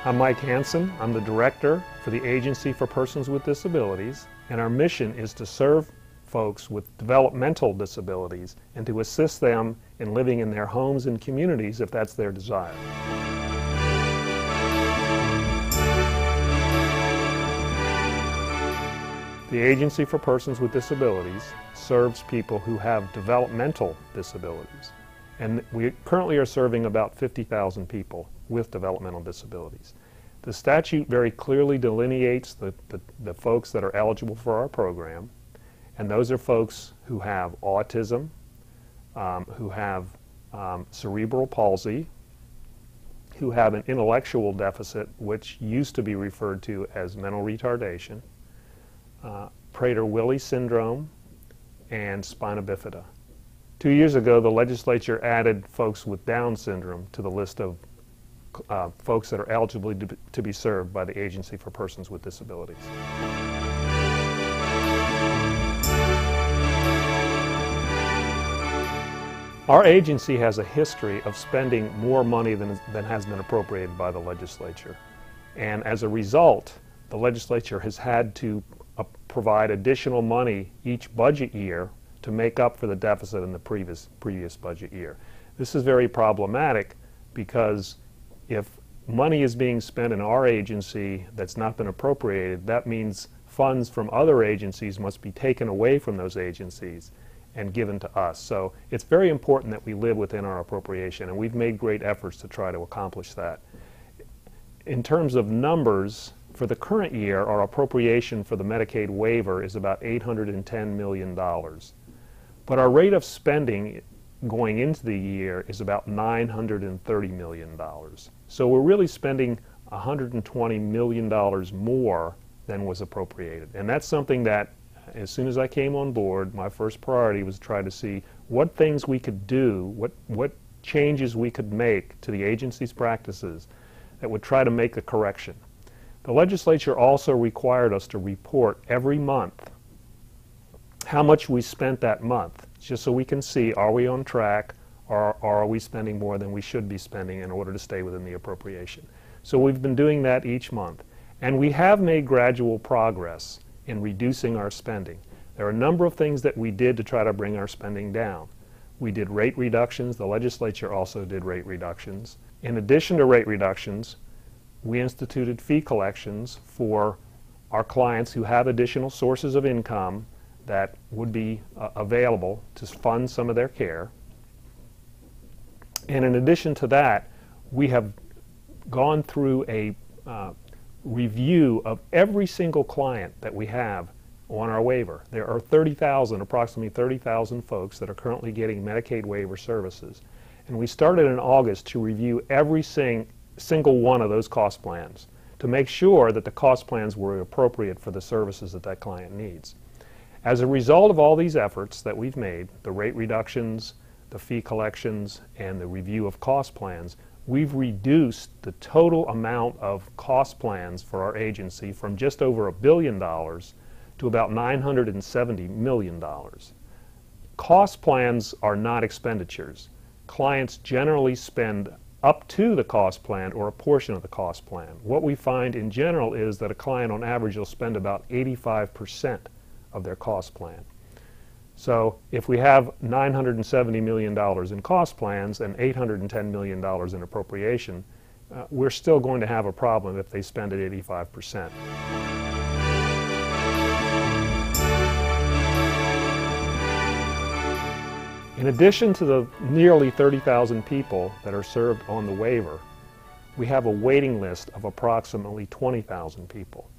I'm Mike Hansen. I'm the Director for the Agency for Persons with Disabilities, and our mission is to serve folks with developmental disabilities and to assist them in living in their homes and communities if that's their desire. The Agency for Persons with Disabilities serves people who have developmental disabilities, and we currently are serving about 50,000 people with developmental disabilities. The statute very clearly delineates the folks that are eligible for our program, and those are folks who have autism, who have cerebral palsy, who have an intellectual deficit, which used to be referred to as mental retardation, Prader-Willi syndrome, and spina bifida. 2 years ago, the legislature added folks with Down syndrome to the list of folks that are eligible to be served by the Agency for Persons with Disabilities. Our agency has a history of spending more money than has been appropriated by the legislature. And as a result, the legislature has had to provide additional money each budget year to make up for the deficit in the previous budget year. This is very problematic because if money is being spent in our agency that's not been appropriated, that means funds from other agencies must be taken away from those agencies and given to us. So it's very important that we live within our appropriation, and we've made great efforts to try to accomplish that. In terms of numbers, for the current year, our appropriation for the Medicaid waiver is about $810 million. But our rate of spending going into the year is about $930 million. So we're really spending $120 million more than was appropriated. And that's something that, as soon as I came on board, my first priority was to try to see what things we could do, what changes we could make to the agency's practices that would try to make a correction. The legislature also required us to report every month how much we spent that month, just so we can see, are we on track, or are we spending more than we should be spending in order to stay within the appropriation. So we've been doing that each month. And we have made gradual progress in reducing our spending. There are a number of things that we did to try to bring our spending down. We did rate reductions. The legislature also did rate reductions. In addition to rate reductions, we instituted fee collections for our clients who have additional sources of income that would be available to fund some of their care. And in addition to that, we have gone through a review of every single client that we have on our waiver. There are approximately 30,000 folks that are currently getting Medicaid waiver services. And we started in August to review every single one of those cost plans to make sure that the cost plans were appropriate for the services that that client needs. As a result of all these efforts that we've made, the rate reductions, the fee collections, and the review of cost plans, we've reduced the total amount of cost plans for our agency from just over $1 billion to about $970 million. Cost plans are not expenditures. Clients generally spend up to the cost plan or a portion of the cost plan. What we find in general is that a client on average will spend about 85% of their cost plan. So if we have $970 million in cost plans and $810 million in appropriation, we're still going to have a problem if they spend at 85%. In addition to the nearly 30,000 people that are served on the waiver, we have a waiting list of approximately 20,000 people.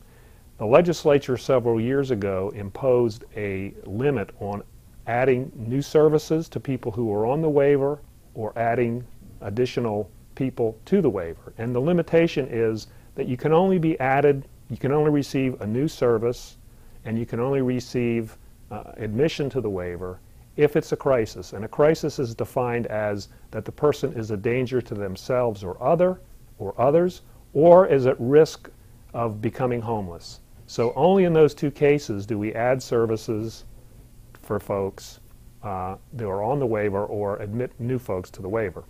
The legislature several years ago imposed a limit on adding new services to people who are on the waiver or adding additional people to the waiver. And the limitation is that you can only receive a new service, and you can only receive admission to the waiver if it's a crisis. And a crisis is defined as that the person is a danger to themselves or others, or is at risk of becoming homeless. So only in those two cases do we add services for folks that are on the waiver or admit new folks to the waiver.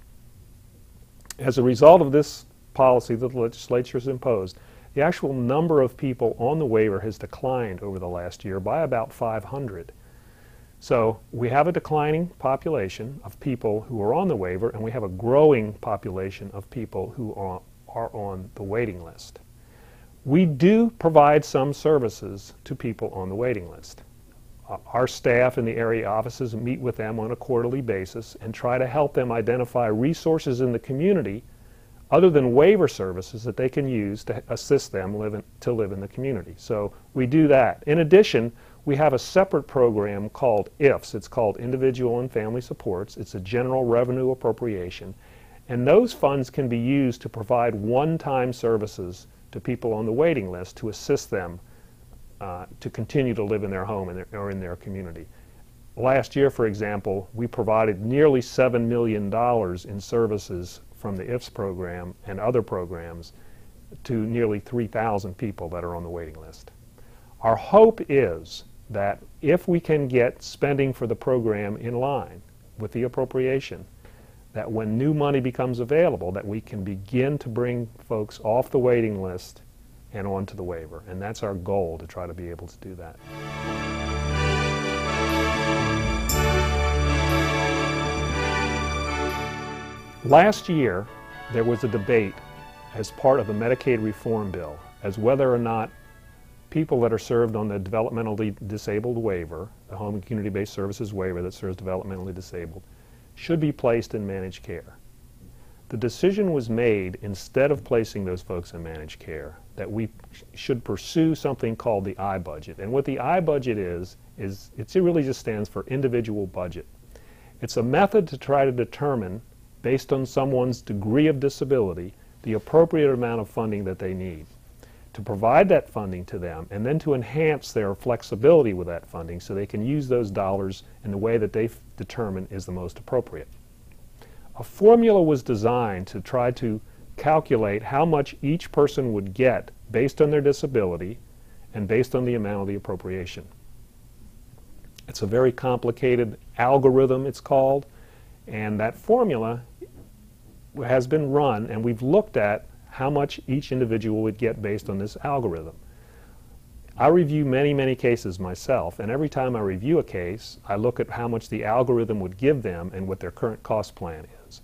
As a result of this policy that the legislature has imposed, the actual number of people on the waiver has declined over the last year by about 500. So we have a declining population of people who are on the waiver, and we have a growing population of people who are on the waiting list. We do provide some services to people on the waiting list. Our staff in the area offices meet with them on a quarterly basis and try to help them identify resources in the community other than waiver services that they can use to assist them to live in the community. So we do that. In addition, we have a separate program called IFS. It's called Individual and Family Supports. It's a general revenue appropriation. And those funds can be used to provide one-time services to people on the waiting list to assist them to continue to live in their home or in their community. Last year, for example, we provided nearly $7 million in services from the IFS program and other programs to nearly 3,000 people that are on the waiting list. Our hope is that if we can get spending for the program in line with the appropriation, that when new money becomes available, that we can begin to bring folks off the waiting list and onto the waiver. And that's our goal, to try to be able to do that. Last year, there was a debate as part of the Medicaid reform bill as whether or not people that are served on the developmentally disabled waiver, the home and community-based services waiver that serves developmentally disabled, should be placed in managed care. The decision was made, instead of placing those folks in managed care, that we should pursue something called the I-budget. And what the I-budget is it really just stands for individual budget. It's a method to try to determine, based on someone's degree of disability, the appropriate amount of funding that they need, to provide that funding to them, and then to enhance their flexibility with that funding so they can use those dollars in the way that they determine is the most appropriate. A formula was designed to try to calculate how much each person would get based on their disability and based on the amount of the appropriation. It's a very complicated algorithm, it's called, and that formula has been run, and we've looked at how much each individual would get based on this algorithm. I review many, many cases myself, and every time I review a case, I look at how much the algorithm would give them and what their current cost plan is.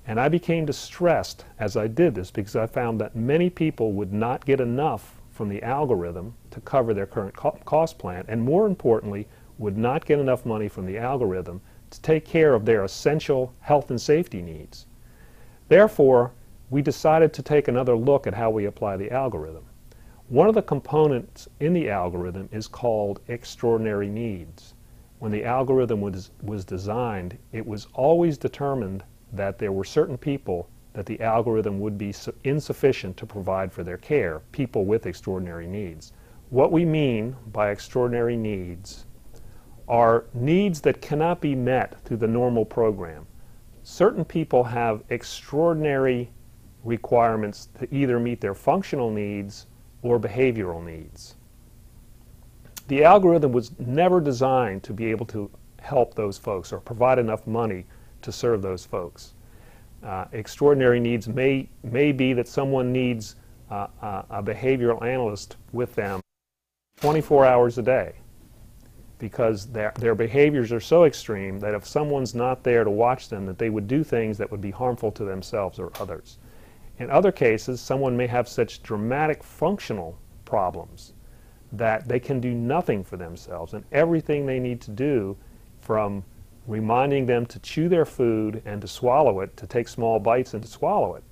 And I became distressed as I did this because I found that many people would not get enough from the algorithm to cover their current cost plan, and more importantly, would not get enough money from the algorithm to take care of their essential health and safety needs. Therefore, we decided to take another look at how we apply the algorithm. One of the components in the algorithm is called extraordinary needs. When the algorithm was designed, it was always determined that there were certain people that the algorithm would be insufficient to provide for their care, people with extraordinary needs. What we mean by extraordinary needs are needs that cannot be met through the normal program. Certain people have extraordinary requirements to either meet their functional needs or behavioral needs. The algorithm was never designed to be able to help those folks or provide enough money to serve those folks. Extraordinary needs may be that someone needs a behavioral analyst with them 24 hours a day, because their behaviors are so extreme that if someone's not there to watch them, that they would do things that would be harmful to themselves or others. In other cases, someone may have such dramatic functional problems that they can do nothing for themselves, and everything they need to do, from reminding them to chew their food and to swallow it, to take small bites and to swallow it.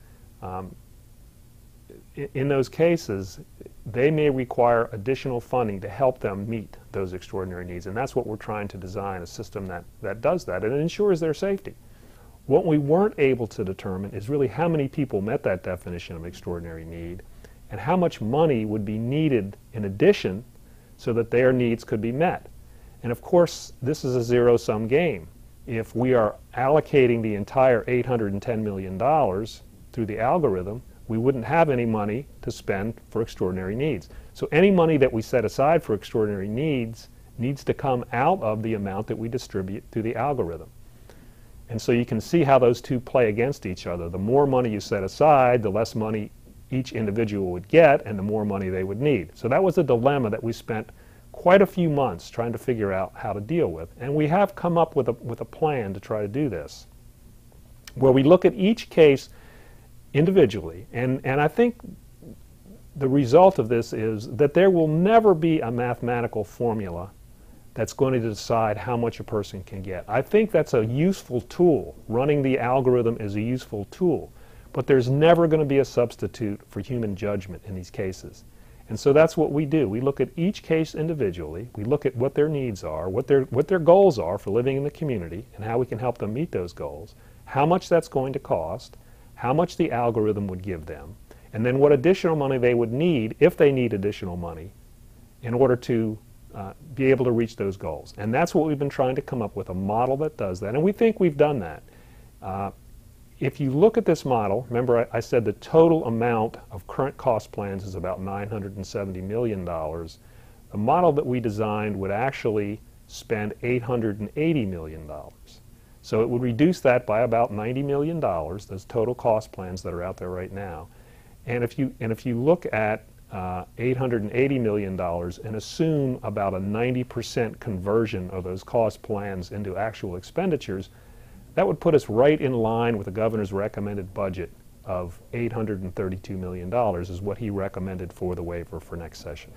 In those cases, they may require additional funding to help them meet those extraordinary needs, and that's what we're trying to design, a system that does that, and it ensures their safety. What we weren't able to determine is really how many people met that definition of extraordinary need and how much money would be needed in addition so that their needs could be met. And of course, this is a zero-sum game. If we are allocating the entire $810 million through the algorithm, we wouldn't have any money to spend for extraordinary needs. So any money that we set aside for extraordinary needs needs to come out of the amount that we distribute through the algorithm. And so you can see how those two play against each other. The more money you set aside, the less money each individual would get and the more money they would need. So that was a dilemma that we spent quite a few months trying to figure out how to deal with. And we have come up with a plan to try to do this, where we look at each case individually. And I think the result of this is that there will never be a mathematical formula that's going to decide how much a person can get. I think that's a useful tool. Running the algorithm is a useful tool. But there's never going to be a substitute for human judgment in these cases. And so that's what we do. We look at each case individually. We look at what their needs are, what their goals are for living in the community, and how we can help them meet those goals, how much that's going to cost, how much the algorithm would give them, and then what additional money they would need, if they need additional money, in order to be able to reach those goals. And that's what we've been trying to come up with, a model that does that. And we think we've done that. If you look at this model, remember I said the total amount of current cost plans is about $970 million. The model that we designed would actually spend $880 million. So it would reduce that by about $90 million, those total cost plans that are out there right now. And if you look at $880 million and assume about a 90% conversion of those cost plans into actual expenditures, that would put us right in line with the governor's recommended budget of $832 million is what he recommended for the waiver for next session.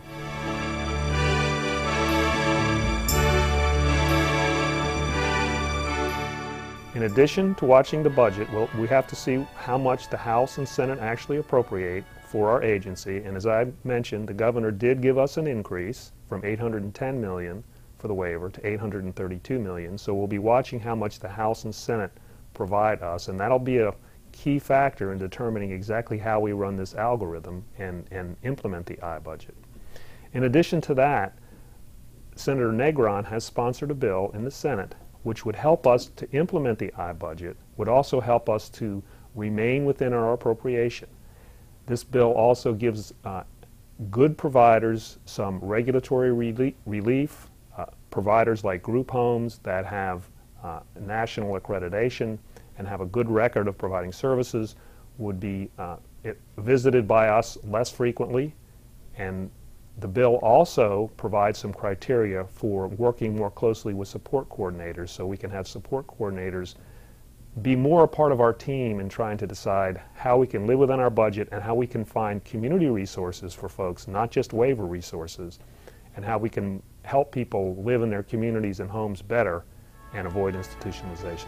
In addition to watching the budget, we have to see how much the House and Senate actually appropriate for our agency. And as I mentioned, the governor did give us an increase from $810 million for the waiver to $832 million. So we'll be watching how much the House and Senate provide us, and that'll be a key factor in determining exactly how we run this algorithm and implement the I-budget. In addition to that, Senator Negron has sponsored a bill in the Senate which would help us to implement the I-budget, would also help us to remain within our appropriation. This bill also gives good providers some regulatory relief. Providers like group homes that have national accreditation and have a good record of providing services would be visited by us less frequently. And the bill also provides some criteria for working more closely with support coordinators, so we can have support coordinators be more a part of our team in trying to decide how we can live within our budget and how we can find community resources for folks, not just waiver resources, and how we can help people live in their communities and homes better and avoid institutionalization.